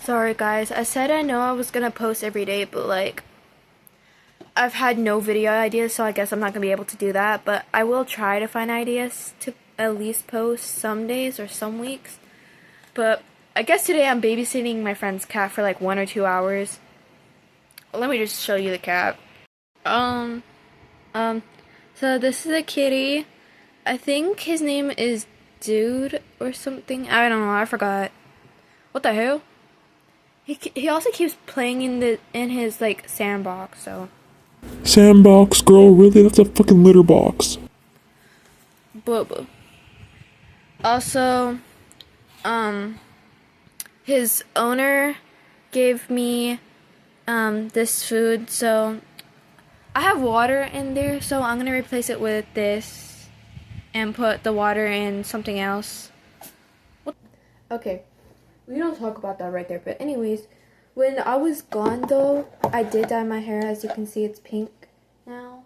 Sorry guys, I said I know I was gonna post every day, but like I've had no video ideas, so I guess I'm not gonna be able to do that, but I will try to find ideas to at least post some days or some weeks. But I guess today I'm babysitting my friend's cat for like 1 or 2 hours. Let me just show you the cat. Um, um, so this is a kitty. I think his name is Dude or something. I don't know, I forgot. What the hell? He also keeps playing in his like sandbox, so Sandbox, girl, really? That's a fucking litter box. Bubba. Also, um, his owner gave me this food, so I have water in there, so I'm gonna replace it with this and put the water in something else. Okay, we don't talk about that right there, but anyways, when I was gone though, I did dye my hair. As you can see, it's pink now.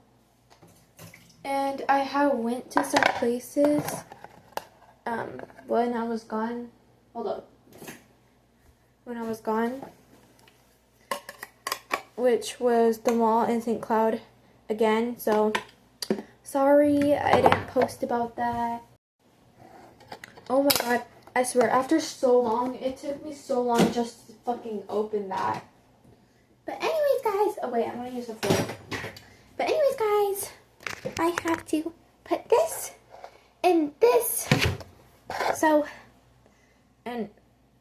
And I have went to some places when I was gone. Hold up. When I was gone, which was the mall in St. Cloud again, so sorry I didn't post about that. Oh my god, I swear, after so long, it took me so long just to fucking open that. But anyways guys, oh wait, I'm gonna use the floor. But anyways guys, I have to put this and this. So, and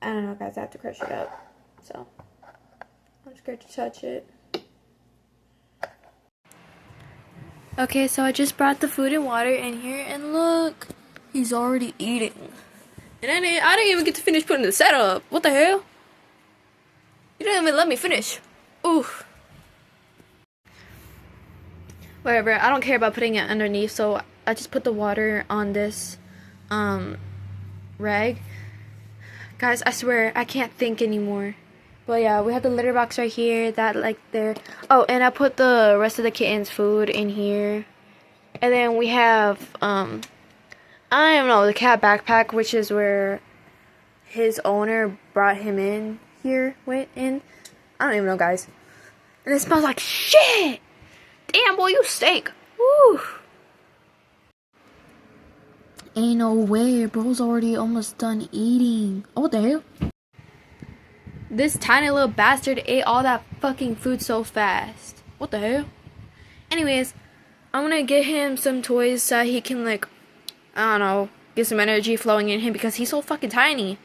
I don't know guys, I have to crush it up. So, I'm scared to touch it. Okay, so I just brought the food and water in here, and look, he's already eating. And I didn't even get to finish putting the setup. What the hell? You didn't even let me finish. Ooh. Whatever, I don't care about putting it underneath, so I just put the water on this rag. Guys, I swear, I can't think anymore. But yeah, we have the litter box right here, that like there. Oh, and I put the rest of the kitten's food in here. And then we have, I don't know, the cat backpack, which is where his owner brought him in here, went in. I don't even know, guys. And it smells like shit! Damn, boy, you stink. Woo! Ain't no way, bro's already almost done eating. Oh, what the hell? This tiny little bastard ate all that fucking food so fast. What the hell? Anyways, I'm gonna get him some toys so he can, like, I don't know, get some energy flowing in him because he's so fucking tiny.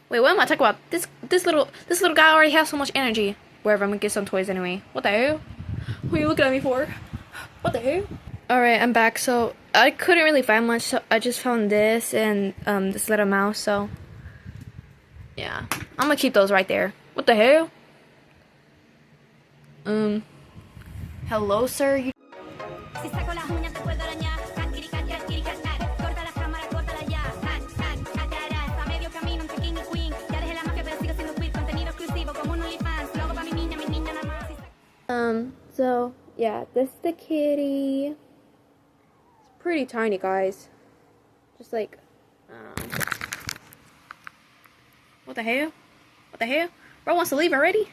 Wait, what am I talking about? This little guy already has so much energy. Wherever, I'm gonna get some toys anyway. What the hell? What are you looking at me for? What the hell? Alright, I'm back. So I couldn't really find much, so I just found this and this little mouse, so yeah. I'm gonna keep those right there. What the hell? Hello, sir? You so yeah, this is the kitty. It's pretty tiny, guys. Just like, what the hell? What the hell? Bro wants to leave already?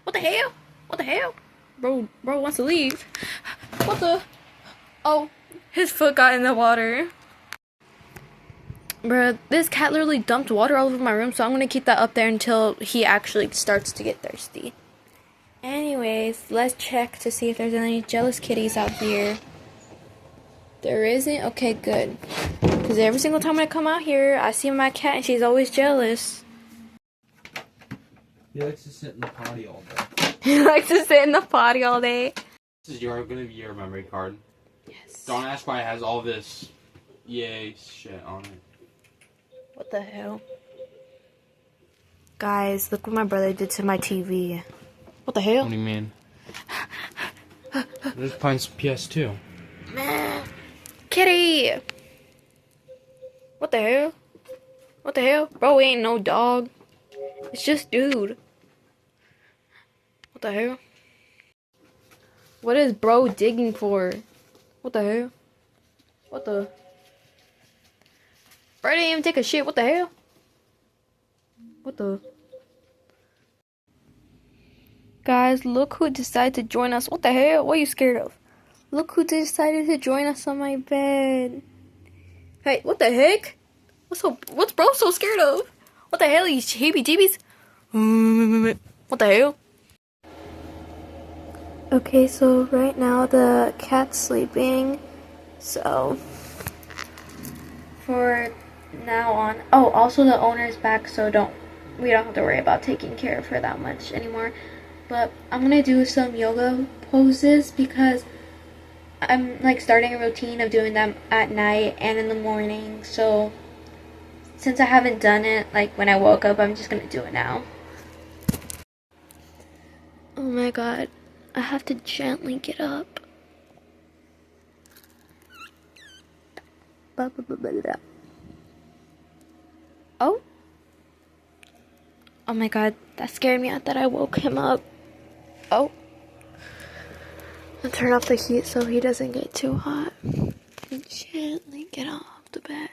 What the hell? What the hell? Bro wants to leave. What the? Oh, his foot got in the water. Bro, this cat literally dumped water all over my room, so I'm gonna keep that up there until he actually starts to get thirsty. Anyways, let's check to see if there's any jealous kitties out here. There isn't? Okay, good. Because every single time I come out here, I see my cat and she's always jealous. He likes to sit in the potty all day. He likes to sit in the potty all day. This is gonna be your memory card. Yes. Don't ask why it has all this yay shit on it. What the hell? Guys, look what my brother did to my TV. What the hell? What do you mean? Let's find some PS2. Kitty! What the hell? What the hell? Bro ain't no dog. It's just dude. What the hell? What is bro digging for? What the hell? What the? Bro didn't even take a shit. What the hell? What the? guys, look who decided to join us. What the hell? What are you scared of? Look who decided to join us on my bed. Hey, what the heck? What's bro so scared of? What the hell, these heebie-jeebies? What the hell? Okay, so right now the cat's sleeping. So, for now on. Oh, also the owner's back, so we don't have to worry about taking care of her that much anymore. But I'm gonna do some yoga poses because I'm like starting a routine of doing them at night and in the morning. So since I haven't done it like when I woke up, I'm just gonna do it now. Oh my god, I have to gently get up. Oh? Oh my god, that scared me. I thought I woke him up. Oh. I'll turn off the heat so he doesn't get too hot. And gently get off the bed.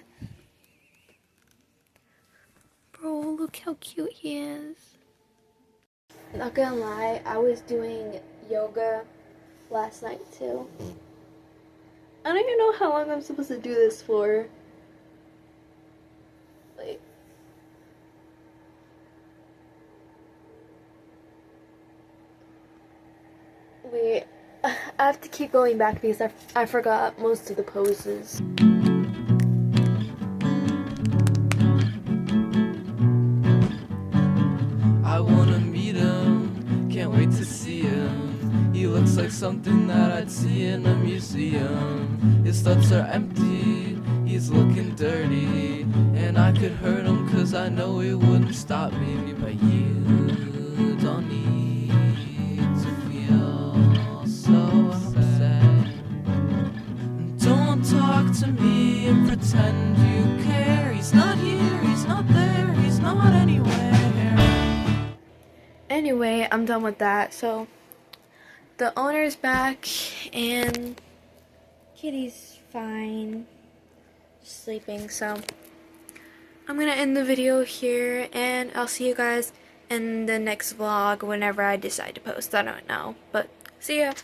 Bro, look how cute he is. Not gonna lie, I was doing yoga last night too. I don't even know how long I'm supposed to do this for. Like, wait, I have to keep going back because I forgot most of the poses. I wanna meet him, can't wait to see him. He looks like something that I'd see in a museum. His thoughts are empty, he's looking dirty, and I could hurt him cause I know it wouldn't stop me. But you don't need to feel so upset. Don't talk to me and pretend you care. He's not here, he's not there, he's not anywhere. Anyway, I'm done with that. So the owner's back and Kitty's fine, sleeping. So I'm gonna end the video here and I'll see you guys in the next vlog whenever I decide to post. I don't know, but see ya.